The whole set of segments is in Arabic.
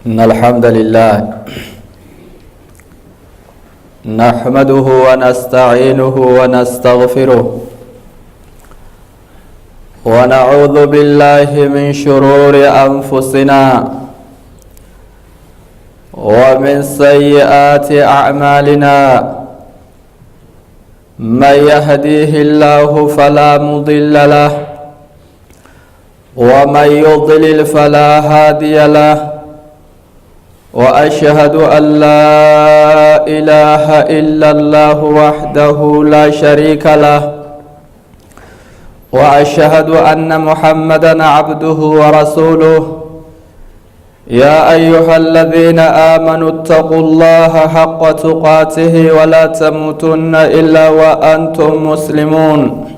إن الحمد لله نحمده ونستعينه ونستغفره ونعوذ بالله من شرور أنفسنا ومن سيئات أعمالنا من يهديه الله فلا مضل له ومن يضلل فلا هادي له وأشهد أن لا إله إلا الله وحده لا شريك له وأشهد أن محمدًا عبده ورسوله يا أيها الذين آمنوا اتقوا الله حق تقاته ولا تموتن إلا وأنتم مسلمون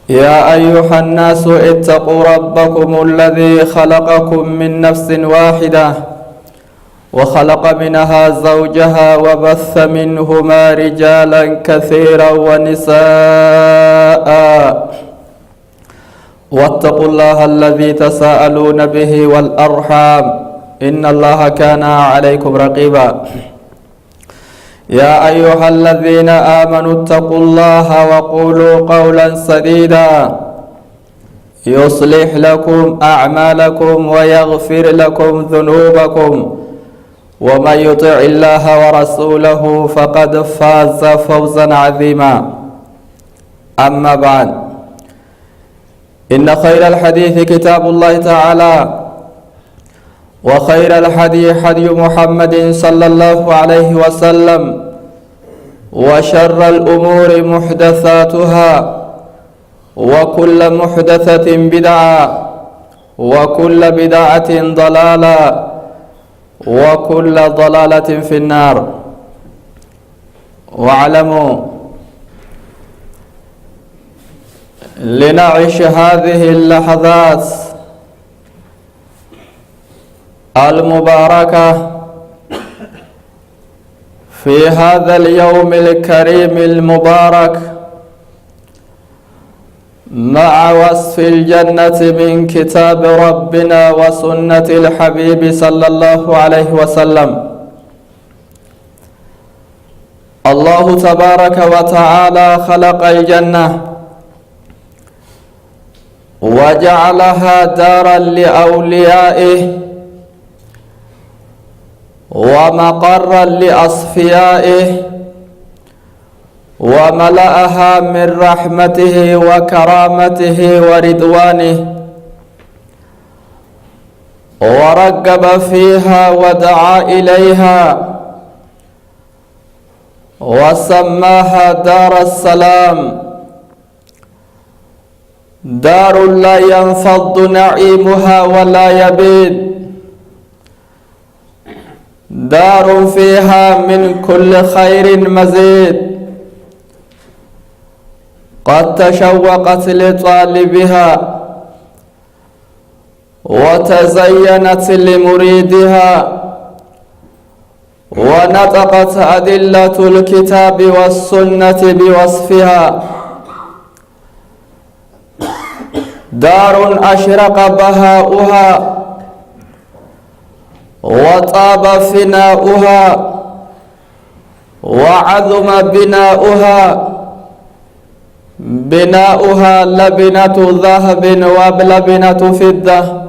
يا أيها الناس اتقوا ربكم الذي خلقكم من نفس واحدة وخلق منها زوجها وبث منهما رجالا كثيرا ونساء واتقوا الله الذي تساءلون به والأرحام إن الله كان عليكم رقيبا يا أيها الذين آمنوا اتقوا الله وقولوا قولا سديدا يصلح لكم أعمالكم ويغفر لكم ذنوبكم ومن يطع الله ورسوله فقد فاز فوزا عظيما أما بعد إن خير الحديث كتاب الله تعالى وخير الحديث حدي محمد صلى الله عليه وسلم وشر الأمور محدثاتها وكل محدثة بدعة وكل بدعة ضلالة وكل ضلالة في النار واعلموا لنعيش هذه اللحظات المباركة في هذا اليوم الكريم المبارك مع وصف الجنة من كتاب ربنا وسنة الحبيب صلى الله عليه وسلم. الله تبارك وتعالى خلق الجنة وجعلها دارا لأوليائه ومقرا لأصفيائه وملأها من رحمته وكرامته ورضوانه ورغب فيها ودعا إليها وسماها دار السلام دار لا ينفض نعيمها ولا يبيد دار فيها من كل خير مزيد قد تشوقت لطالبها وتزينت لمريدها ونطقت أدلة الكتاب والسنة بوصفها دار أشرق بهاؤها وطاب فناؤها وعظم بناؤها لبنة ذهب ولبنة فضة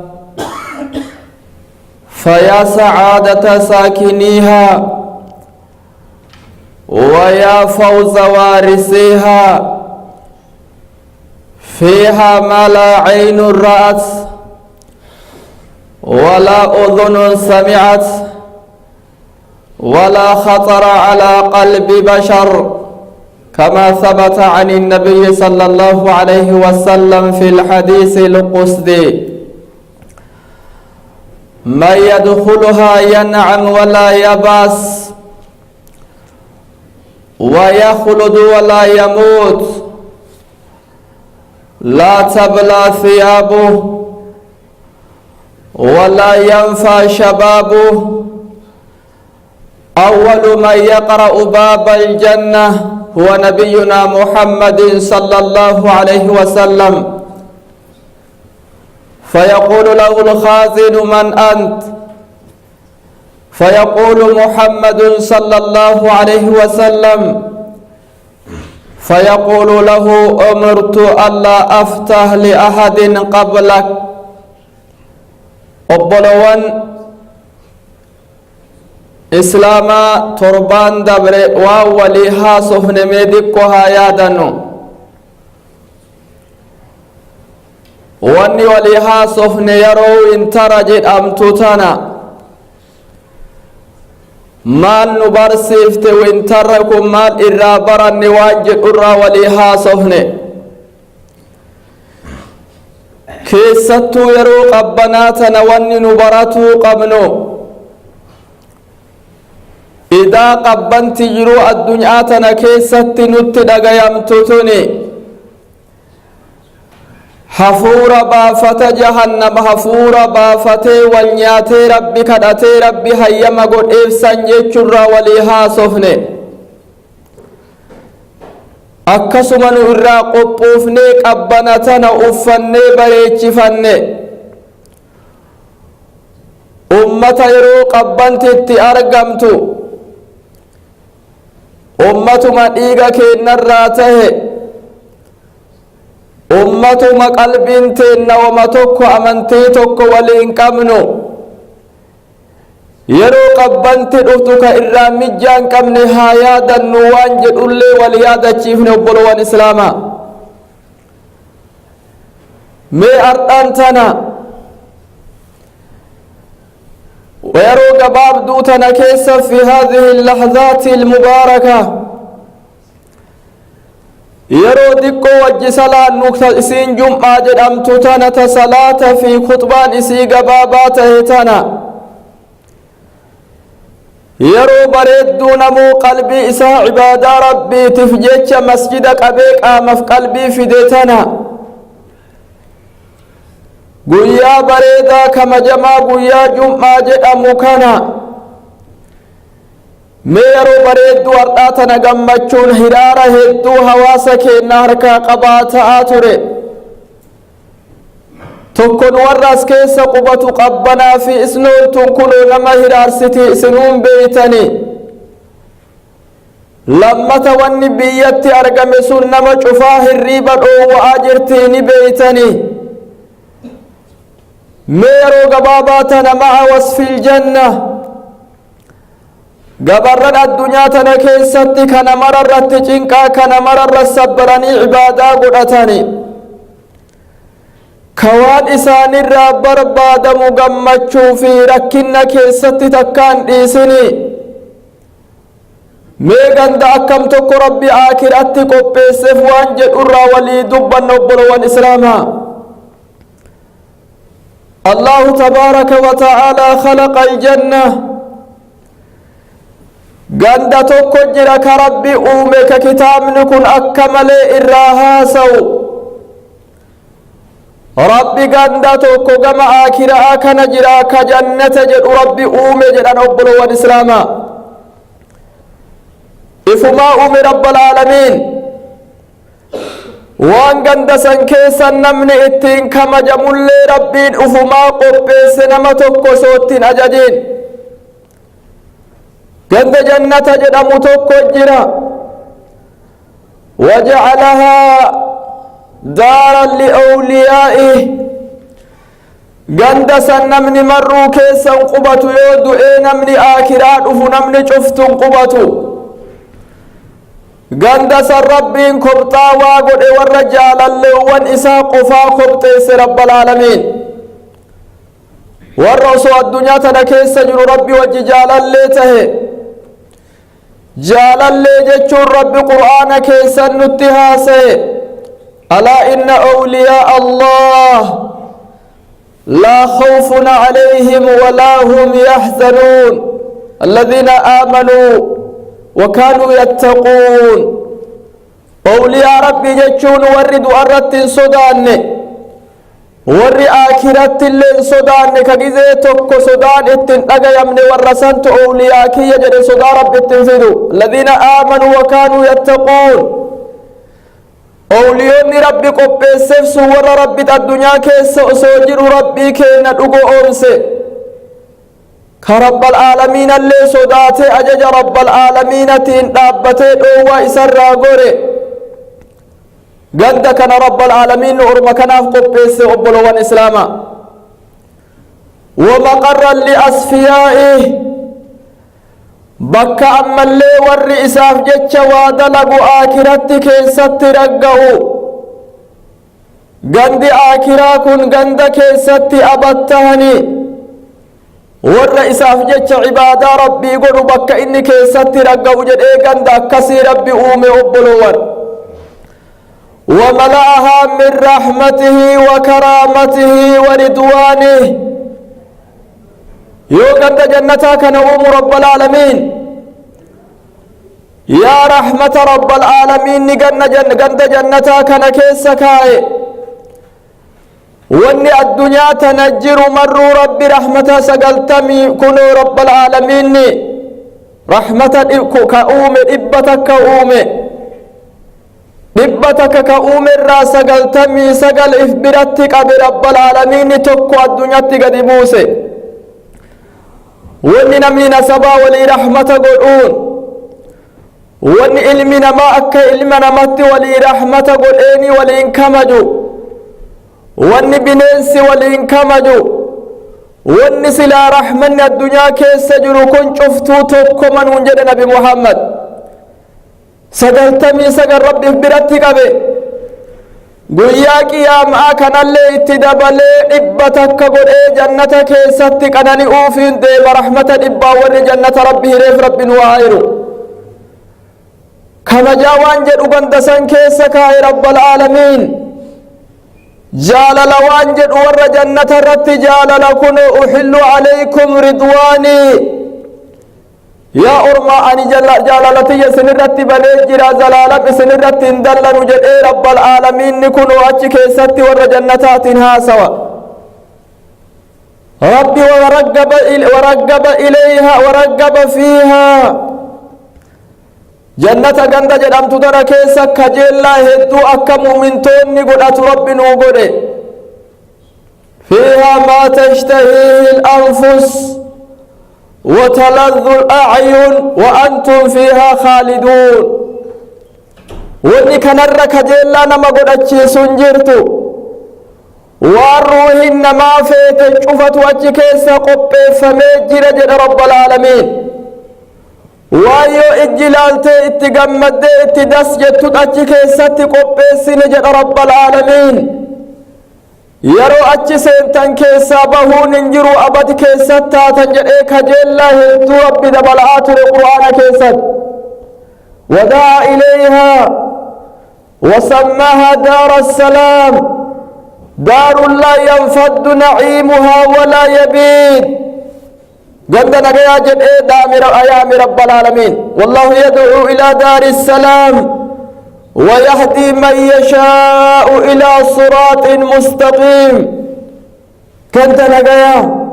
فيا سعادة ساكنيها ويا فوز وارثيها فيها ما لا عين رأت ولا أذن سمعت ولا خطر على قلب بشر كما ثبت عن النبي صلى الله عليه وسلم في الحديث القدسي من يدخلها ينعم ولا يباس ويخلد ولا يموت لا تبلى ثيابه ولا ينفى شبابه أول من يقرأ باب الجنة هو نبينا محمد صلى الله عليه وسلم فيقول له الخازن من أنت؟ فيقول محمد صلى الله عليه وسلم فيقول له أمرت ألا أفتح لأحد قبلك أبلوان إسلاما تربان دبر ووليها صفن ميدكها يادنو واني وليها صفن يرو انترجت أمتتنا مال نبرسيفت وانتركم مال إرابرا نواجد أرى وليها صفن كيستو يرو قبناتنا واني نبرتو قبنو إذا قبنت جرو الدنيا تنا كيست نتدق يمتتني حفور بافت جهنم حفور بافت والنياتي ربي كدتي ربي هيما قد إفسان يجر وليها صفني أكسمن إرى قبوفني قبنتنا أفني بريتشفني أمة يرو قبنت اتأرقمتو أمتما إيغا كينا راته أمتما قلبين تينا ومتوكو أمنتي توكو ولين قمنو يرو قبنتي رفتك إرامي جان قمني هايادا نوان جدو اللي وليادا چيفني وبلوان إسلاما مي أرطانتنا ويرو قباب دوتنا كيس في هذه اللحظات المباركة يرو ديكو وجي صلاة نكتا اسين جمعة جدامتو تانا صلاة في خطبان اسي قبابات هتانا يرو بريدو نمو قلبي إسا عبادة ربي تفجيش مسجدك أبيك آمف قلبي في ديتانا guyyaa bareedaa kamajamaa guyyaa jum'aa jedhamu kana mee yeroo bareedduu har'aa tana gammachuun hiraara hedduu hawaasa keenya harkaa qabaataa ture tokkon warras keessa qubatu qabbanaa fi isnooltuun kunoo nama hiraarsiti isinuun beeytani lammata wanni biyyatti argame sun nama cufaa hirriiba dhoowwa'aa jirtii ni beeytani ميرو قباباتنا مع وصف الجنة قبرنا الدنيا تنكيستي كان مررت جنكا كان مرر السبراني عبادا قرأتاني كوان إسان الراب برباد مقمتشو في ركنا كيستي تكان إيسني ميغان دا أكم تكو ربي آكر أتكو بيسف وانجد أرى ولي دبا نبلو والإسلاما الله تبارك وتعالى خلق الجنة قندتك جرك ربي أومك كتاب نكون أكمل إراهاسو ربي قندتك قمع آكراك نجراك جنة جر ربي أومي جران أبلو والإسلام إفما أومي رب العالمين waan ganda san keessa namni ittiin kamajamullee rabbiin ufumaa qopheesse nama tokko soottiin ajajiin ganda jannata jedhamu tokko jira waja'alahaa daaran li'awliyaa'ih ganda san namni marruu keessan qubatu yoo du'ee namni aakiraa dhufu namni cuftun qubatu ganda san rabbiin kobxaa waa godhe warra jaalalleewwan isaa qofaa kobxeesse rabbal aalamiin warra osoo addunyaa tana keessa jiru rabbi wajji jaalallee tahe jaalallee jechuun rabbi qur'aana keessan nutti haasaye alaa inna awliyaa allah laa khawfun alayhim walaa hum yaxzanuun alladhiina aamanuu وكانوا يتقون أولياء ربي جتشون ورد أردت صدان ور آخرت اللين صدان كجزء تك صدان اتن أجيمن ورسنت أولياء كي يجد صدا رب التنفذ الذين آمنوا وكانوا يتقون أولياء ربي قبسف سور ربي الدنيا كيس سوجر ربي كي ندعو أمس كرب العالمين اللي صداتي أجج رب العالمين تين دابتي دوا إسرى غوري قد كان رب العالمين أرم كناف قبيس أبلوان إسلاما ومقرا لأصفيائه بكا أما اللي ورّي إساف جتش وادلقوا آكرتك ستي رقعوا قند آكراكن قند كيستي أبتهني ورّي إساف جتش عبادة ربي قلوا بكا إني كيستي رقعوا جد قند أكسي ربي أومي أبلوان وملأها من رحمته وكرامته ورضوانه يو قد جنتك نوم رب العالمين يا رحمة رب العالمين قد جنتك نكيسكاي واني الدنيا تنجر مر رب رحمة سقلتمي كنو رب العالمين رحمة كأوم إبتك كأوم الراس سقلتمي سقل إفبرتك برب العالمين تكو الدنيا تقد موسي واني نمي نسبا ولي رحمة قلون واني علمي نما أكا علمي نمت ولي رحمة قليني ولي انكمجو واني بننسي ولي انكمجو واني سلا رحمن الدنيا كيس جرو كن شفتو توكو من ونجد نبي محمد سقلتمي سقل ربي برتك بي قياك يا معاكنا اللي اتدبالي إبتك قل جنتك ستك أنني أوفين دي برحمة إبا ور جنة ربي ريف رب وعيرو كما جاوان جدو بندسان كيسك يا رب العالمين جال لوان جدو ور جنة رت جال لكن أحل عليكم رضواني يا أرما أني جلالتي سنرت بلجرا زلالة سنرت اندل نجد رب العالمين نكونوا أجك ستي ورجنتات سوا ربي ورقب إليها ورقب فيها جنة قند جدام تدر كيسا كجيلا هدو أكا مؤمنتون قدات ربي نوغد فيها ما تشتهيه الأنفس وتلذ الأعين وأنتم فيها خالدون واني كنرك جيلا نما قدتشي سنجرتو والروح إنما فيت شفت وجهك قبي فمجر جد رب العالمين وايو إجلالت اتقمد اتدس جدت أجهك قبي سنجد رب العالمين يرو أجي سنتن كيسا بهون انجرو أبد كيسا تاتن جئيك جيلا هلتو ربي دبلعات القرآن كيسا ودعا إليها وسماها دار السلام دار لا ينفد نعيمها ولا يبيد قندنا يا جئي دامر أيام رب العالمين والله يدعو إلى دار السلام ويهدي من يشاء إلى صراط مستقيم كنت نجايا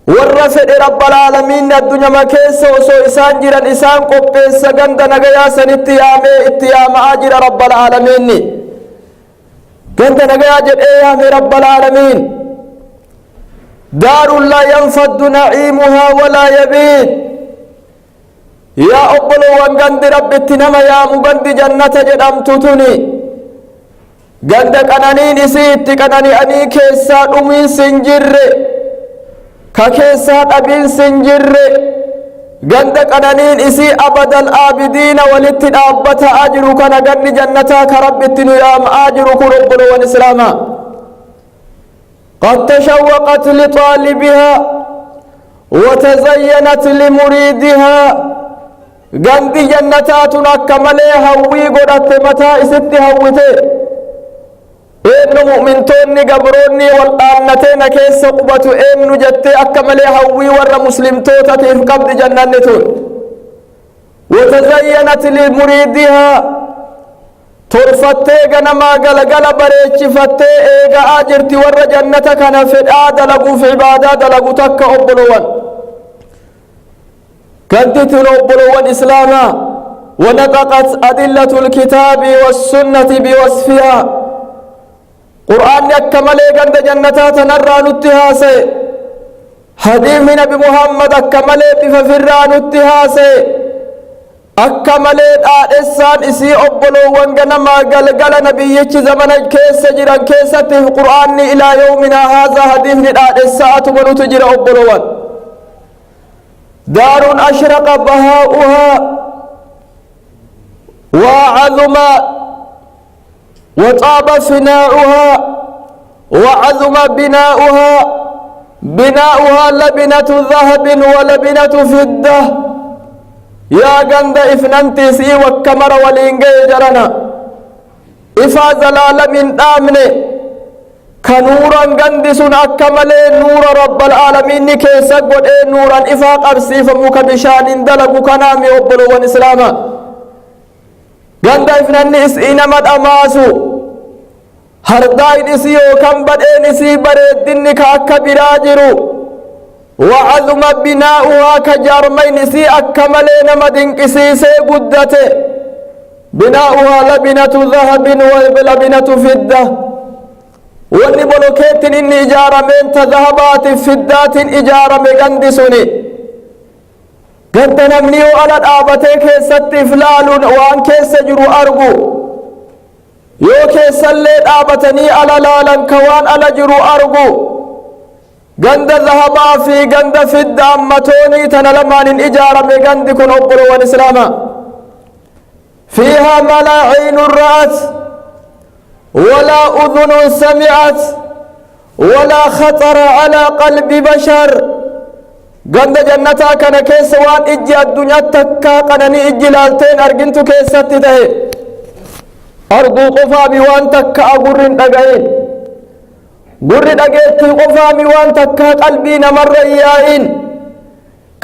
والرفد رب العالمين الدنيا ما كيس وسو إسان جيران إسان قبس كنت نجايا سنتيامي اتيام أجر رب العالمين كنت نجايا جد رب العالمين دار لا ينفد نعيمها ولا يبيد يا أبلو وانغند رب اتنما يا مغند جنة جدام تتوني غند قنانين سيت قناني أني كيسا أمي سنجر ككيسا أبين سنجر غند قنانين إسي أبد الآبدين ولتنابت أجرك نغند جنتك رب اتنو يا أجرك ربنا والإسلاما قد تشوقت لطالبها وتزينت لمريدها غندي جنتاتنا كمالي هوي قدت متى ست هوته إنو مؤمنتوني قبروني والآمنتين كيس قبتو إنو جتي أكمالي هوي ور مسلم توتا تيف قبض جنانتون وتزينت لمريدها ترفتي غنما غلغل بريتش فتي إيغا آجرتي ور جنتك نفدا دلقو في عبادة دلقو تك أبلوان كنت تنبلو الإسلام ونطقت أدلة الكتاب والسنة بوصفها قرآن يكمل قند جنتات نرى نتهاسي حديث نبي محمد أكمل بفران اتهاسي أكمل الإنسان إسي أبلو وانغنما قلقل نبيك زمن كيس جرا كيسة في القرآن إلى يومنا هذا حديث الساعة من تجرى أبلوان دار أشرق بهاؤها وعظم وطاب فناؤها وعظم بناؤها لبنة ذهب ولبنة فضة يا غند إفننتي سي وكمر ولينجي جرنا إفا زلال من آمني كنورا غند سن أكمل نور رب العالمين كيسا قد نورا إفا قرسي فمكبشان دلق كنامي أبلو ونسلاما غند إفنني إسئين مد أماسو هردائن إسيو كم بدئين إسي بريدن كأكا براجرو وعظم بناؤها كجارمين إسي أكملين مدن كسيسي قدته بناؤها لبنة ذهب ولبنة فضة واني بلوكيت إني إجارمين تذهبات فضات إجارمي قندسوني قد نمنيو على الآبتين كيست إفلال وان كيس جرو أرقو يو كيسا الليل آبتني على لالن كوان على جرو أرقو غند ذهبا في غند فد أمتوني تنلمان إجارة بغند كن أبرو والإسلام فيها ما لا عين رأت ولا أذن سمعت ولا خطر على قلب بشر غند جنتا كان كيسوان إجي الدنيا تكا قنني إجي لالتين أرجنتو كيستي تهي أرجو قفا بوان تكا أقرن أغاين قرر أجيت قفامي وان تكا قلبي نمر إيائين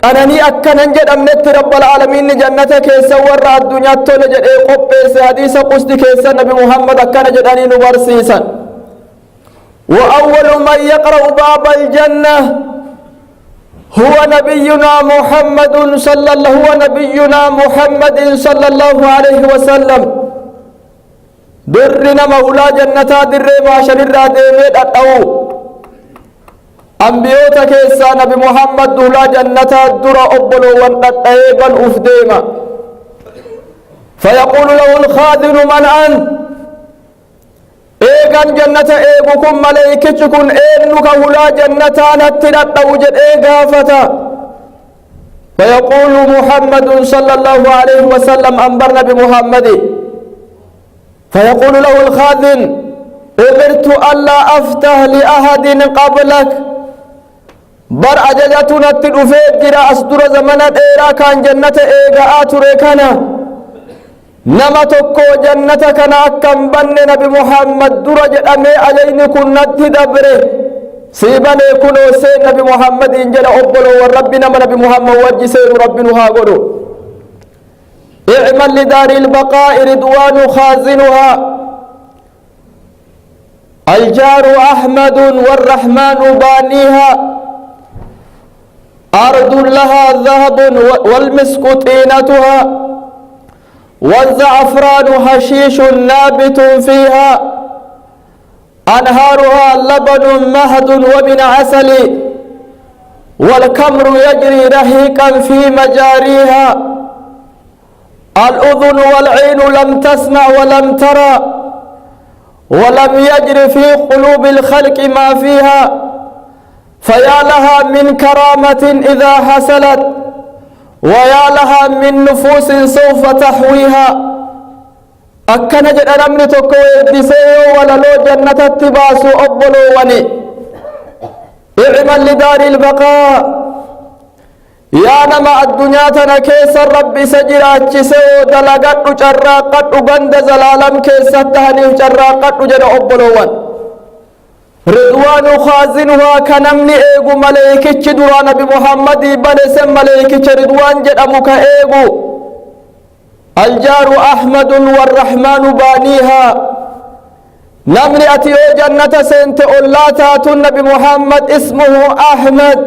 قناني أكا ننجد أمنت رب العالمين جنتك يسور الدنيا تولجد قبس حديث قصدك يسا نبي محمد أكا نجد أني نبرسيسا وأول من يقرأ باب الجنة هو نبينا محمد صلى الله عليه وسلم درنا مولا جنتا در ما شرر ديمت أتو أنبيوتا كيسا نبي محمد دولا جنتا در أبلو وانتتايبا أفديما فيقول له الخادم من أنت إيغان جنتا إيغكم ملائكتكم إنك ولا جنتا نتلت وجد إيغافتا فيقول محمد صلى الله عليه وسلم أنبرنا بمحمد فيقول له الخادم أمرت ألا أفتح لأحد قبلك بر أجلتنا التلفيت جرى أصدر زمنا إيرا كان جنة إيغا آتريكنا نما تكو جنة كان أكم بن نبي محمد درج أمي علينا كنا تدبره سيبني كنو سين نبي محمد إنجل أبلو والربنا من نبي محمد وجي سين ربنا هاقلو اعمل لدار البقاء رضوان خازنها الجار أحمد والرحمن بانيها أرض لها ذهب والمسك طينتها والزعفران حشيش نابت فيها أنهارها لبن مهد ومن عسل والكمر يجري رهيقا في مجاريها الأذن والعين لم تسمع ولم ترى ولم يجر في قلوب الخلق ما فيها فيا لها من كرامة إذا حصلت ويا لها من نفوس سوف تحويها أكن جد أمني تكوي ديسيو ولا لو جنة التباس أبلو وني اعمل لدار البقاء يا نما الدنيا تنكيس الرب سجرات جسو دلقات وشراقات وبند زلالم كيس تهني وشراقات وجد أبلوان رضوان خازنها كنمني ايغو ملائكة دوران بمحمد بنسم ملائكة رضوان جد أمك ايغو الجار أحمد والرحمن بانيها نمني أتيو جنة سنت أولاتات النبي محمد اسمه أحمد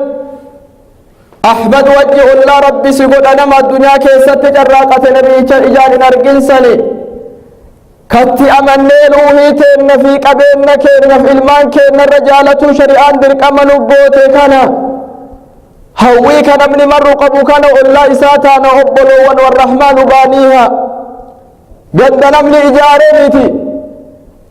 أحمد وجه الله ربي سيقول أنا ما الدنيا كيست جراقة نبي إجان نرقن سلي كتي أمني لوهيتين في قبين كين في المان كين الرجالة شريعان درك أمنوا بوتي كان هوي كان من مر قبو كان الله إساتانا أبلو والرحمن بانيها قد نمني إجارة ميتي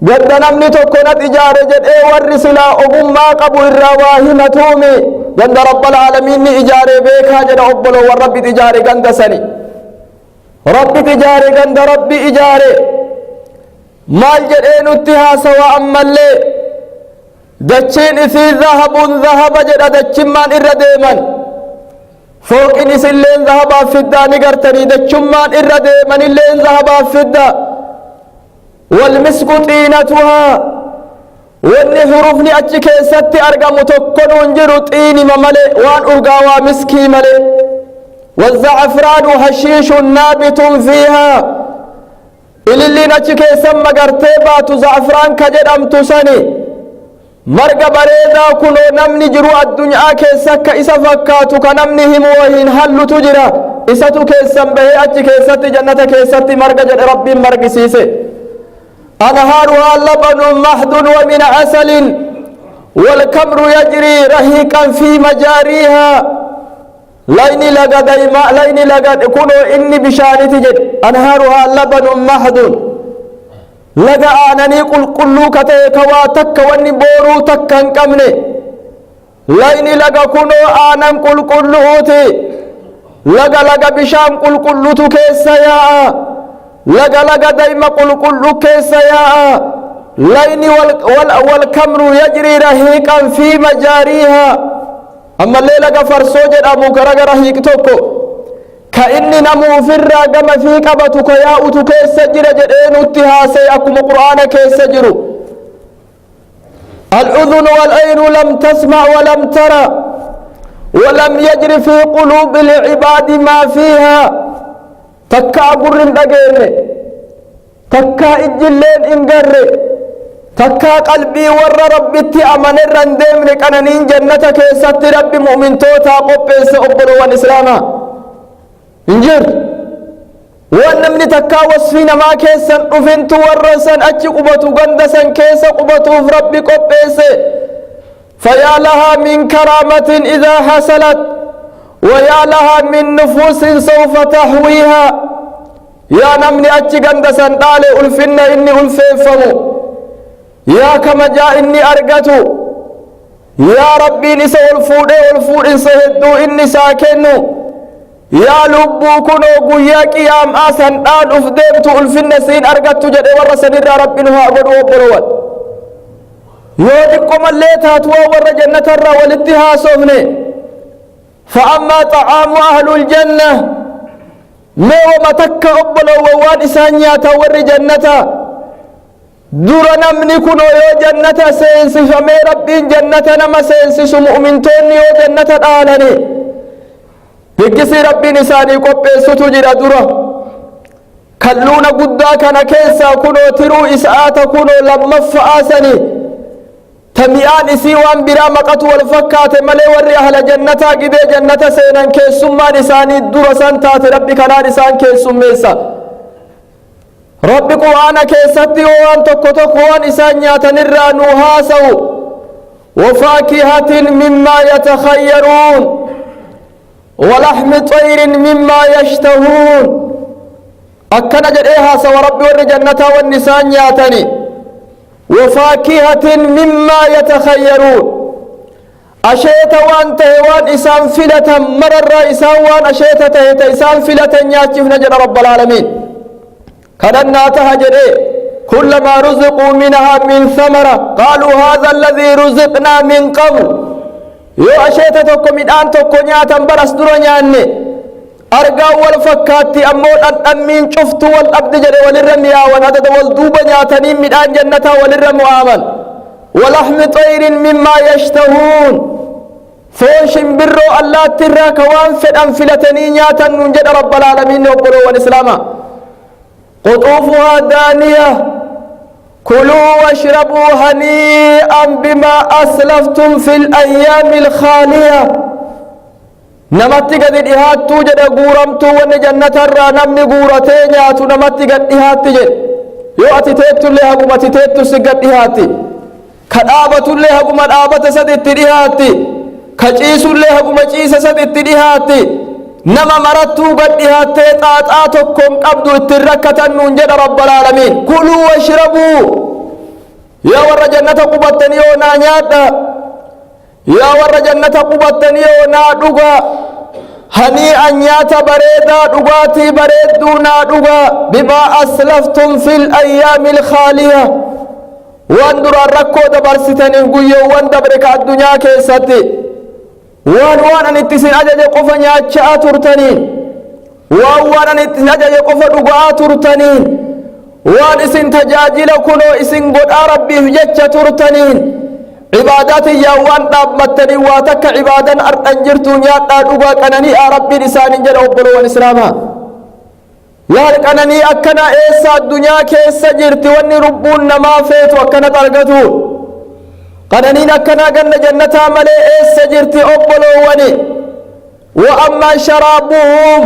قد نمني تكونت إجارة جد والرسلا أقوم ما قبو الرواهمة تومي قد رب العالمين إجارة بيكا جد أبلو والرب إجارة قد سني رب إجارة قد رب إجارة مال جد نتها سواء ملي دچين إثي ذهب جد دچين من إرديمن فوق إنس اللين ذهب فدا نقرتني دچين من إرديمن اللين ذهب فدا والمسك طينتها واني حروفني أجي كيستي أرقم تكون انجر طيني مملي وان أرقاوا مسكي ملي والزعفران حشيش نابت فيها اللي أجي كيسم مقرتبات زعفران كجد أمتسني مرقى بريدا كنو نمني جرو الدنيا كيسك إسا فكاتو كنمني هموهين هلو تجرى إساتو كيسم به أجي كيستي جنة كيستي مرقى جد ربي مرقى سيسي أنهارها لبن محض ومن عسل والكمر يجري رهيقا في مجاريها ليني لقد كنو إني بشانتي جد أنهارها لبن محض لقى آنني قل كتيك واتك واني بورو تكا كمني ليني لقى كنو آنن قل أوتي لقى بشام قل تكيس يا لقى دايما قل كيس يا ليني والكمر يجري رهيقا في مجاريها أما اللي لقى فرسوجد أبو كرق رهيق توكو كإني نمو في الراقم في قبتك يا أتك السجر جدين اتهاسي أكم قرآن كيسجر الأذن والعين لم تسمع ولم ترى ولم يجر في قلوب العباد ما فيها تكا قرن دقين تكا إجلين إنقر تكا قلبي ور ربتي أمن الرندم لكننين جنتك ست رب مؤمن توتا قبس أبرو والإسلام انجر ونمني تكا وصفين ما كيسا أفنت ورسا أجي قبطو غندسا كيسا قبطو في ربي قبس فيا لها من كرامة إذا حصلت ويا لها من نفوس سوف تحويها يا نمني أجي غندسا دالي ألفن إني ألفيفمو يا كما جاء إني أرقتو يا ربي نسا والفود سهدو إني ساكنو يا لبو كنو قويا قيام آسان آن أفديبتو ألفن سين أرقتو جد ورسن ربي نها أقول وبروات يودكم اللي تاتوا ور جنة الرا والاتها صفني فأما طعام أهل الجنة مو متك أبلو وواد إسانياتا ور جنة دور نمني كنو يو جنة سينسي فمي ربي جنة نما سينسي مؤمنتون يو جنة آلني بقسي ربي نساني قبي ستجر درة كلونا قدا كان كيسا كنو ترو إسآتا كنو لما فآسني تميان إسيوان برا مقت والفكات ملي وري أهل جنتا قدي جنة سينا كيسما نساني درة سانتات ربي كنا نسان كيسميسا ربي قوانا كيستي وان تقوان إسانياتا نرى نوهاسو وفاكهة مما يتخيرون ولحم طير مما يشتهون أكنا جريها سوى ربي والجنة والنسان ياتني وفاكهة مما يتخيرون أشيت وان تهوان إسان فلة مرر إسان وان أشيت تهت إسان فلة ياتف نجر رب العالمين كدنا تهجري كلما رزقوا منها من ثمرة قالوا هذا الذي رزقنا من قبل yoo asheeta tokko midhaan tokko nyaatan baras dura nyaanne argaa wal fakkaatti ammoo dhandhammiin cuftu wal dhabdi jedhe walirra miyaawan adada wal duuba nyaatanii midhaan jannataa walirra mu'aaman walahmi xayrin mimmaa yashtahuun foon shimbirroo allaattirraa ka waan fedhan filatanii nyaatan nun jedha rabbal aalamiin obboloowwan islaamaa quxuufuhaa daaniya كلوا واشربوا هنيئا بما أسلفتم في الأيام الخالية نمتي قد إهات توجد قورمتو ونجنة الرا نمني قورتين ياتو نمتي قد إهات تجد يو أتتيتو اللي هقوم أتتيتو سقد إهاتي كالآبة اللي هقوم الآبة سدت إهاتي كجيس الله هقوم جيس سد اتديهاتي نما مرتو قد ديهاتي تاتاتكم قبضوا اتركة ننجد رب العالمين كلوا واشربوا يا ور جنة قبطني ونانياتا يا ور جنة قبطني ونادوغا هنيئا نياتا بريدا دوغاتي بريدونا دوغا بما أسلفتم في الأيام الخالية واندر الركو دبرستني قيو واندبرك الدنيا كيستي وان انتسين أجل قفا نياتشا ترتنين وان انتسين أجل قفا دوغا ترتنين وان اسن تجاجل كنو اسن قد ربي هجتش ترتنين عباداتي يا وان دابمتني واتك عبادا أنجرتون يا دوغا كنني ربي لسان جل أبلو والإسلاما يا كنني أكنا إيسا الدنيا كيسا جرت واني ربون نما فيت وكنا ترقتو كنني أكنا قلنا جنة ملي إيسا جرت أبلو واني وأما شرابهم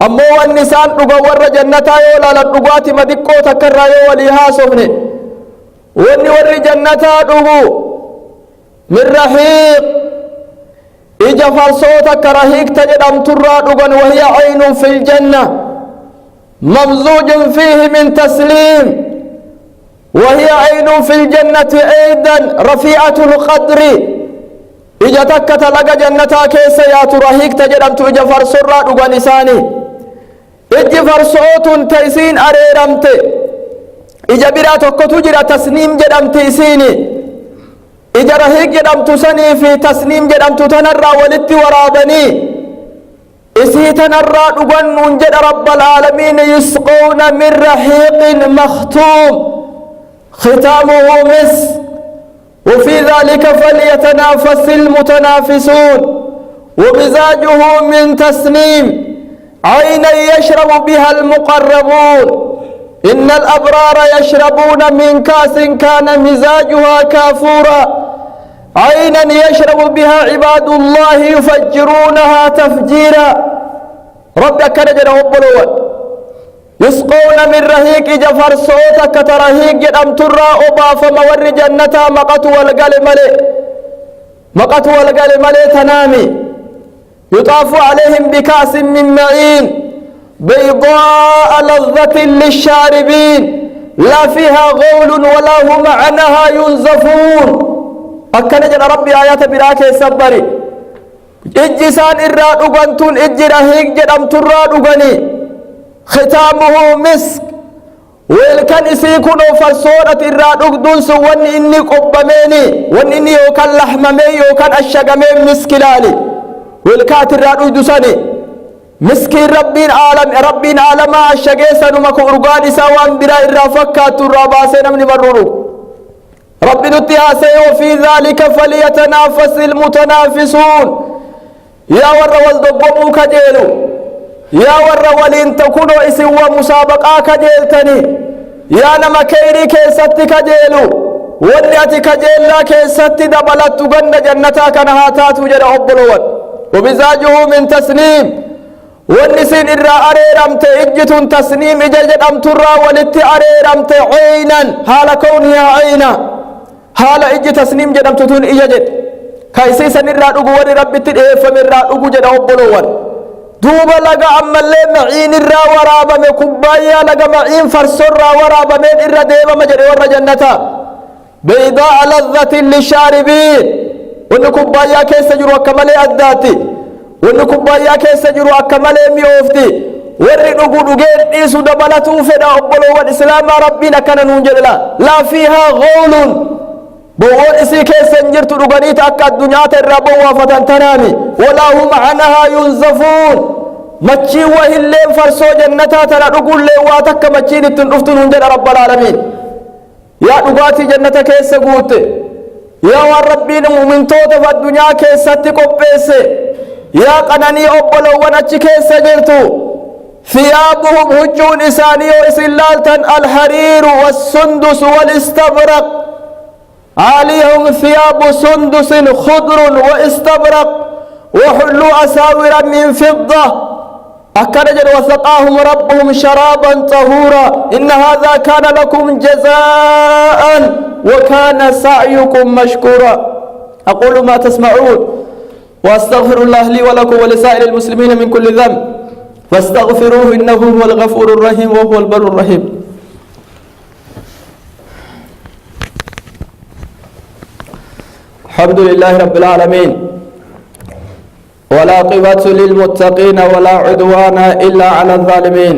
أمو النسان دوغا ور جنة يولا لدوغاتي مدكو تكرا يوليها سفني واني ور جنة دوغو من رحيق إجا فرصوتك رهيق تجدم ترى دوغا وهي عين في الجنة ممزوج فيه من تسليم وهي عين في الجنة أيضا رفيعة القدر إجا تكت لقى جنة كيسا يا ترهيق تجدم تجا فرصورا دوغا نساني إجا فرصوت تيسين أريرمت إجا برا تكتو جرا تسنيم جدم تيسيني إجا رهيق جدم تسني في تسنيم جدم تتنرى ولدت ورابني إسيتنا الراد وننجد رب العالمين يسقون من رحيق مختوم ختامه مسك وفي ذلك فليتنافس المتنافسون ومزاجه من تسنيم عينا يشرب بها المقربون إن الأبرار يشربون من كاس كان مزاجها كافورا عينا يشرب بها عباد الله يفجرونها تفجيرا ربك نجد أبلوان يسقون من رهيق جفر صوتك ترهيق جدم ترى أبا فمور جنة مقت والقلم تنامي يطاف عليهم بكاس من معين بيضاء لذة للشاربين لا فيها غول ولا هم عنها ينزفون أكنجد ربي آيات براك يسبري إجسان إراد أغنتون إجي رهيق جدم تراد أغني ختامه مسك ويلكن إسيكونو فرصورة إراد أغدون سواني إني قبميني واني إني يوكان لحممي يوكان أشغمين مسكلالي ويلكات إراد أغدوساني مسكين ربين عالم أشغيسا نمكو أرغاني سوان برا إرافكات الراباسين من مرورو رب نتياسي وفي ذلك فليتنافس المتنافسون يا ور والدبمو كجيلو يا ور ولين تكونوا اسوا مسابقا كجيلتني يا نما كيري كيست كجيلو ونياتي كجيلا كيست دبلت غند جنتا كنها تاتو جد أبلوان ومزاجه من تسنيم والنسين إرى أريرمت إجتون تسنيم إججد أمترى ولت أريرمت عينا حال كونها عينا حال إجي تسنيم جدم تتون إججد كايسي سنرى أقو وري ربي تدئي فمرى أقو جد أبلوان دوبا لغا أما اللي معين إرى ورابا من كبايا لغا معين فرسر ورابا من إرى ديبا مجد ور جنتا بيضاء لذة للشاربين وإن كبايا كيس جروا كمالي أداتي وإن كبايا كيس جروا كمالي ميوفتي ورّي نقول غير إيسو دبلتو فدا أبلوان إسلام ربنا كان ننجل لا فيها غول بوون إسي كيسن جرتو رغنيت أكا الدنيا تربو وفتنتنامي ولا هم عنها ينزفون مچي وهلين فرسو جنتا ترى نقول لي واتك مچي نتنفتن هنجل رب العالمين يا نقاتي جنتا كيس قوت يا ربنا مؤمن توتا فالدنيا كيستي قبيسي يا قناني أبلو ونچي كيس جرتو ثيابهم هجون إساني وإسلالتا الحرير والسندس والاستبرق عليهم ثياب سندس خضر واستبرق وحلوا أساور من فضة أكرجل وسقاهم ربهم شرابا طهورا إن هذا كان لكم جزاء وكان سعيكم مشكورا أقول ما تسمعون وأستغفر الله لي ولكم ولسائر المسلمين من كل ذنب فاستغفروه إنه هو الغفور الرحيم وهو البر الرحيم. الحمد لله رب العالمين والعاقبة للمتقين ولا عدوان إلا على الظالمين.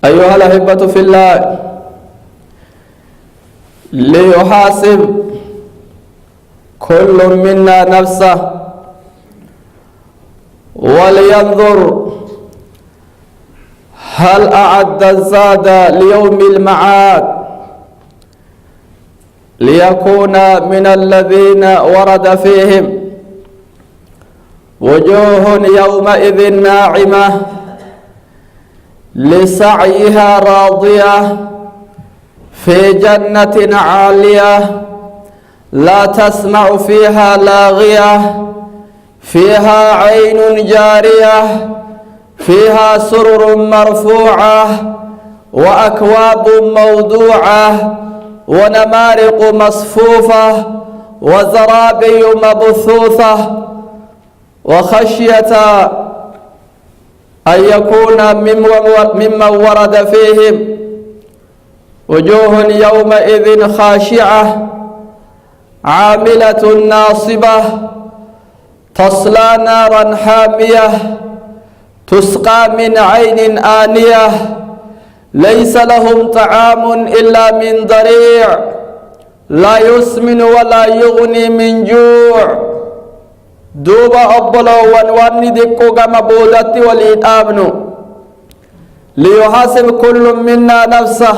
أيها الأحبة في الله، ليحاسب كل منا نفسه ولينظر هل أعد الزاد ليوم المعاد ليكون من الذين ورد فيهم وجوه يومئذ ناعمة لسعيها راضية في جنة عالية لا تسمع فيها لاغية فيها عين جارية فيها سرر مرفوعة وأكواب موضوعة ونمارق مصفوفة وزرابي مبثوثة وخشية أن يكون ممن ورد فيهم وجوه يومئذ خاشعة عاملة ناصبة تصلى نارا حامية تسقى من عين آنية ليس لهم طعام إلا من ضريع لا يسمن ولا يغني من جوع. دوبا أبلو وانواني ديكو غما بودتي وليد آمنو ليحاسب كل منا نفسه.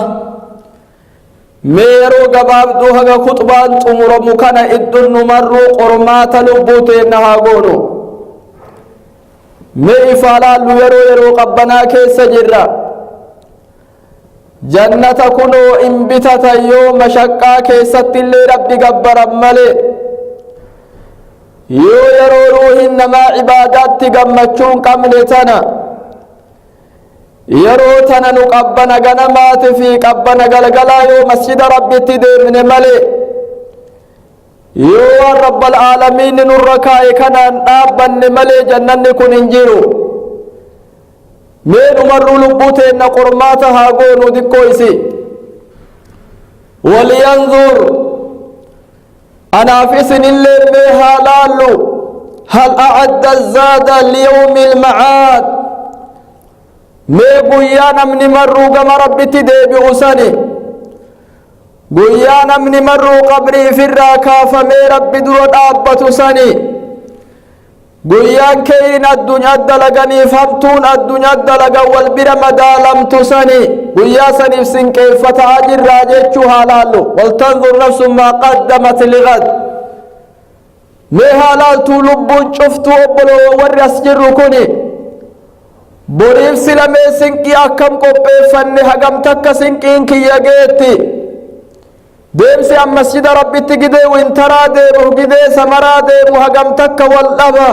ميرو غباب دوها كتبان تمر مكان إدن مرو قرمات لبوتي نهاغونو مي فالا لويرو يرو قبنا كيس جرّا جنة كنو انبتت يوم شقا كيست اللي ربي قبر ملي يو يرو روح إنما عبادات تقمتشون قملتنا يرو تنا نقبنا غنمات في قبنا غلغلا يو مسجد ربي تدير ملي يو رب العالمين نركاي كان نابن ملي جنن كن انجيرو مين مرو لبوتين قرماتها قونو ديكويسي ولينظر أنا في سن الليل بها لالو هل أعد الزاد ليوم المعاد مي قيانا من مرو قم ربي تدي بغساني قيانا من مرو قبري في الراكا فمي ربي درود أبتو ساني قيان كين الدنيا دلقني فهمتون الدنيا دلقا والبر مدالم تسني قيا سنفسن كيف تاجر راجتشها لالو ولتنظر نفس ما قدمت لغد ميها لالتو لبون شفتو أبلو ورس جركني بريف سلمي سنكي أكم قبي فني هقم تك سنكين كي يجيتي ديمسي أم مسجد ربي تجدي وانترا ديمو جدي سمرا ديمو هقم تك والأبا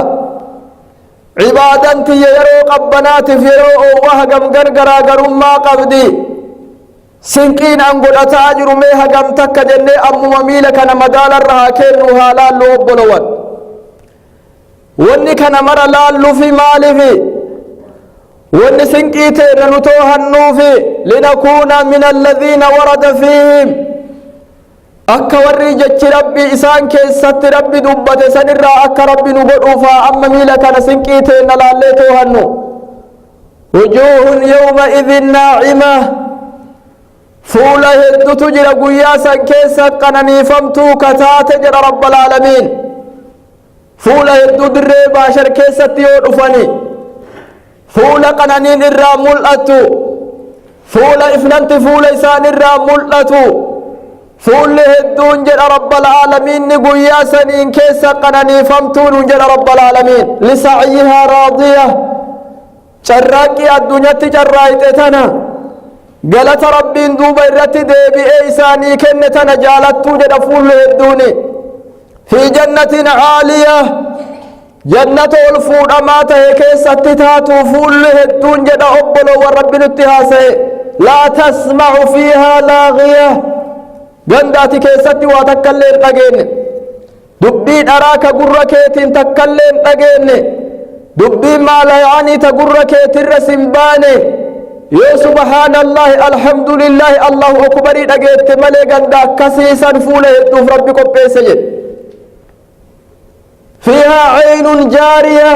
عبادتي يرو قبنات فيرو وهقم غرغرا غرما قبدي سنكين أنقل أتاجر ميها هقم تك جنة أم مميلك نمدال الرهاكين وهالال لوبلوان واني كان مر لالو في مالي في واني سنكيتين نتوها النوفي لنكون من الذين ورد فيهم akka warri jechi rabbi isaan keessatti rabbi dubbate sanirraa akka rabbi nu godhuufa amma miila kana sinqiiteen laallee toohannu wujuhun yawma idhin naa'ima fuula heddutu jira guyyaa san keessa qananiifamtuu kataate jedha rabbal aalamiin fuula hedduu dirree baashar keessatti yoo dhufani fuula qananiin irraa mul'attu fuula ifnanti fuula isaan irraa mul'atu فول هدون جل رب العالمين نقويا سنين كيسا قناني فمتون جل رب العالمين لسعيها راضية شراكي الدنيا تجرايتنا قالت ربي دوبا الرتي دي بإيساني كنتنا جالت جل فول هدوني في جنة عالية جنة الفود أماته كيسا تتاتو فول هدون جل أبلو والرب نتهاسي لا تسمع فيها لاغية غنداتي كيستي واتكلم قاقين دبي أراك قركيت تكلم أجيني دبي ما لا يعني تقركيت الرسمباني يا سبحان الله الحمد لله الله أكبر أجيت ملك كسيسا فوله يدوف ربكم بيسجد فيها عين جارية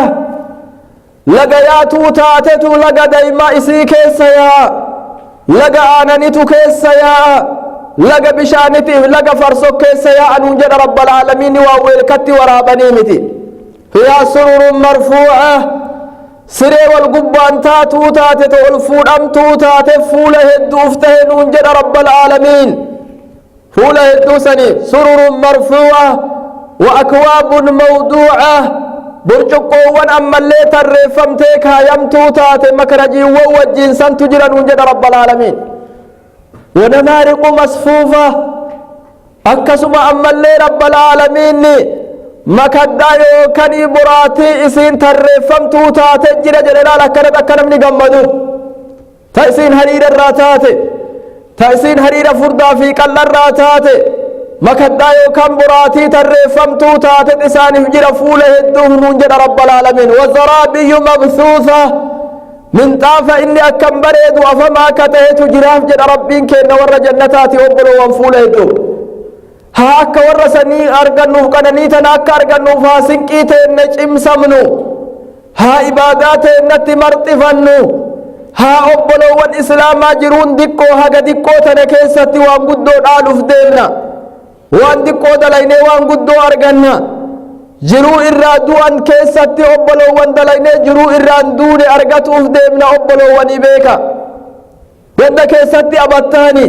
لقياتو تاتتو لقى دايما إسي كيسيا لقى آنانيتو كيسيا لقى بشانتي لقى فرسو كيسيا أنونجد رب العالمين وويلكتي ورابني متي فيها سرور مرفوعة سري والقبان تاتو تاتتو الفود أمتو تاتف فوله الدوفته نونجد رب العالمين فوله الدوسني سرور مرفوعة وأكواب موضوعة برجقوان أما اللي ترفمتك هايمتو تاتي مكرجي ووجين سنتجرا نونجد رب العالمين ونمارق مصفوفة أكسما أما اللي رب العالمين مكدا يوكني براتي إسين ترفمتو تاتي جرا جلال أكرد أكرم نقمدو تأسين هرير الراتاتي تأسين هرير فردا في قل الراتاتي مكدا يوكن براتي ترفمتو تاتي إساني جرا فوله الدوه نونجد رب العالمين وزرابي مبثوثة من طاف إني أكم بريد وفما كتهت جراف جد ربين كين ور جنتاتي وبلو وانفوله الدوه هاك ورسني أرجنوف كنني تناك أرجنوف هاسنكيت النجم سمنو ها عبادات النتي مرتفنو ها أبلو والإسلام جرون دكو ها دكو تنكيستي وان قدو نالوف دينا وان دكو دليني وان قدو أرجنا جرو إرادو أن كيستي أبلو وان دليني جرو إرادو أرجتوف دينا أبلو وان إبيكا قد كيستي أبتاني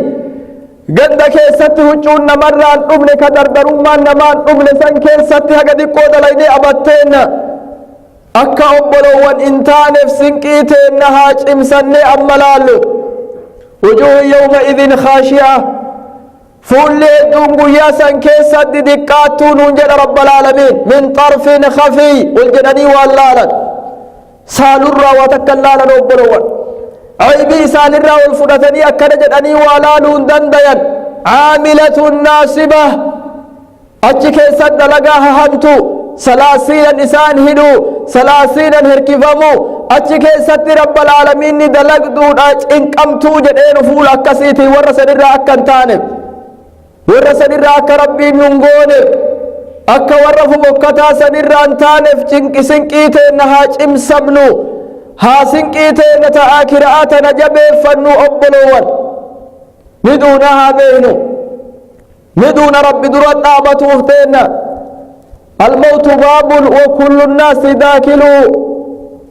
ganda keessatti huccuun namarraan dhumne ka dardarummaan namaan dhumne san keessatti haga xiqqoo dalaynee abatteenna akka obbolowwan hin taaneef sinqii teenna haa cimsannee amma laallu wujuuhun yawmaidin khaashi'a fuulli hedduun guyyaa san keessatti diqqaattuu nuun jedha rabbalaalamiin min xarfin khafiy wal jedhanii waan laalan saalurraa waa takkan laalan obbolowwan عيبي إسان الرا والفرتني أكد جدني والالون دندين عاملة ناصبة أجيك سد لقاها هنتو سلاسين إسان هدو سلاسين هركفمو أجيك سد رب العالمين دلق دون أج إنك أمتو جدين فول أكسيتي ورسن الرا أكن تانب ورسن الرا أك ربي ننقون أك ورفو مكتا سن الرا انتانف جنك سنكيتي نهاج إمسبنو هاسنكيتي نتآكرآتنا جبيفنو أبلوان ندونها بينو ندون رب درات آبت وفتينا الموت باب وكل الناس داخلوا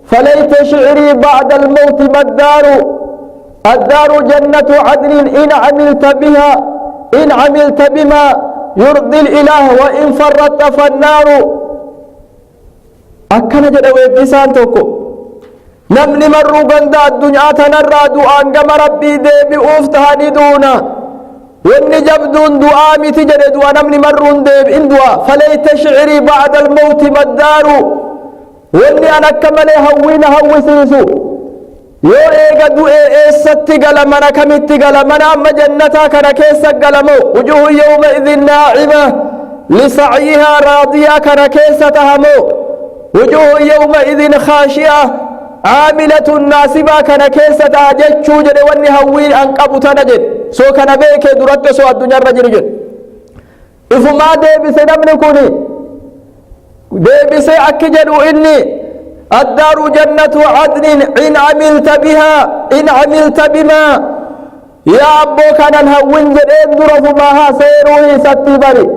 فليت شعري بعد الموت ما الدار الدار جنة عدن إن عملت بها إن عملت بما يرضي الإله وإن فرطت فالنار أكنا جدوي بسان توكو نمني مرو غندا الدنيا تنرى دعاء كما ربي ديبي أفتهاني دونا واني جبدون دعاء متجد دعاء نمني مرو ديب إن دعاء فليت شعري بعد الموت مدار واني أنا كمالي هوين هوي سيسو يو إيغا دعاء ستي غلمنا كمتي غلمنا أما جنتا كان كيسا غلمو وجوه يومئذ ناعمة لسعيها راضية كان كيسا تهمو وجوه يومئذ خاشئة عاملة ناسبة كان كيسة جتشو جد واني هوين أنقبو تنجد سو كان بيك درد سو الدنيا الرجل جد إفما ديبسي نمني كوني ديبسي أكجد إني الدار جنة عدن إن عملت بها إن عملت بما يا أبو كان الهوين جد اندرف ماها سيروه ستي بري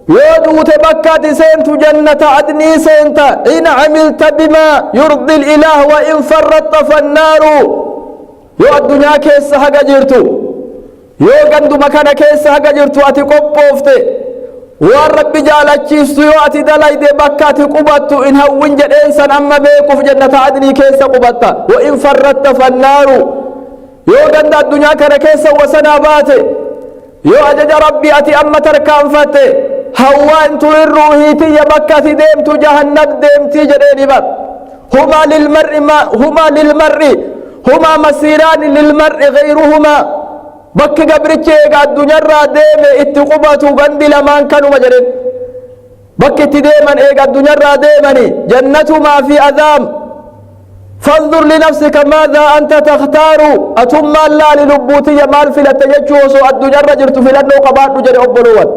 يودو تبكات سنت جنة عدني سنت إن عملت بما يرضي الإله وإن فرطت فالنار يو الدنيا كيس حقا جرتو يو قندو مكان كيس حقا جرتو أتي قبوفتي والرب جالت شيستو يو أتي دلاي دي بكات قبطو إن هون جد إنسان أما بيكو في جنة عدني كيس قبطا وإن فرطت فالنار يو قند الدنيا كان كيس وسناباتي يو أجج ربي أتي أما تركان فتي هوان تروهيتي يبكتي ديمتو جهنم ديمتي جديني بك هما مسيران للمرء غيرهما بك قبرتشي قاد دنيا را ديمي اتقبتو غندي لمان كانوا مجرين بكت ديما إيقا الدنيا را ديمني جنة ما في أذام فانظر لنفسك ماذا أنت تختار أتم الله للبوتية مال في لتججوسو الدنيا رجرت في لنو قبات نجري أبلوات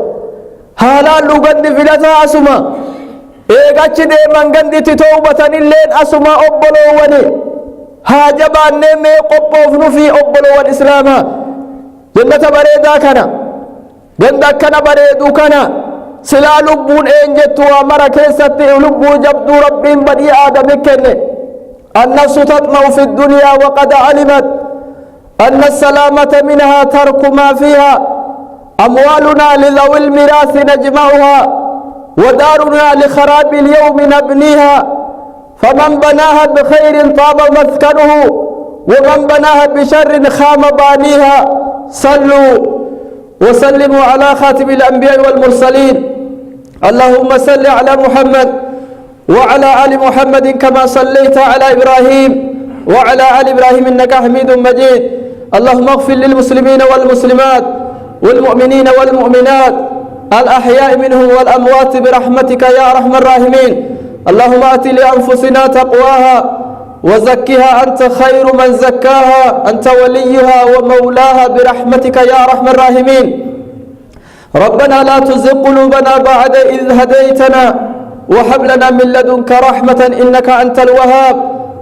هالا لغند في لتا أسما إيقاتش ديما غندي توبة اللين أسما أبلواني هاجبان نمي قبوفن في أبلوان إسلاما جنة بريدا كان جنة كان بريدو كان سلا لبون إنجت وامر كيست لبو جبدو ربين بدي آدم كنه النفس تطمع في الدنيا وقد علمت أن السلامة منها ترك ما فيها أموالنا لذوي الميراث نجمعها ودارنا لخراب اليوم نبنيها فمن بناها بخير طاب مسكنه ومن بناها بشر خام بانيها صلوا وسلموا على خاتم الأنبياء والمرسلين اللهم صل على محمد وعلى آل محمد كما صليت على إبراهيم وعلى آل إبراهيم إنك حميد مجيد اللهم اغفر للمسلمين والمسلمات والمؤمنين والمؤمنات الأحياء منهم والأموات برحمتك يا أرحم الراحمين اللهم آت لأنفسنا تقواها وزكها أنت خير من زكاها أنت وليها ومولاها برحمتك يا أرحم الراحمين ربنا لا تزغ قلوبنا بعد إذ هديتنا وهب لنا من لدنك رحمة إنك أنت الوهاب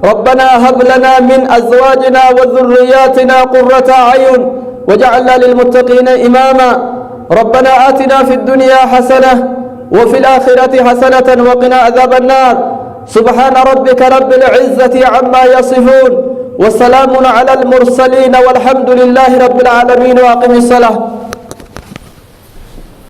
ربنا هب لنا من أزواجنا وذرياتنا قرة أعين وجعلنا للمتقين إماما ربنا آتنا في الدنيا حسنة وفي الآخرة حسنة وقنا عذاب النار سبحان ربك رب العزة عما يصفون وسلام على المرسلين والحمد لله رب العالمين وأقم الصلاة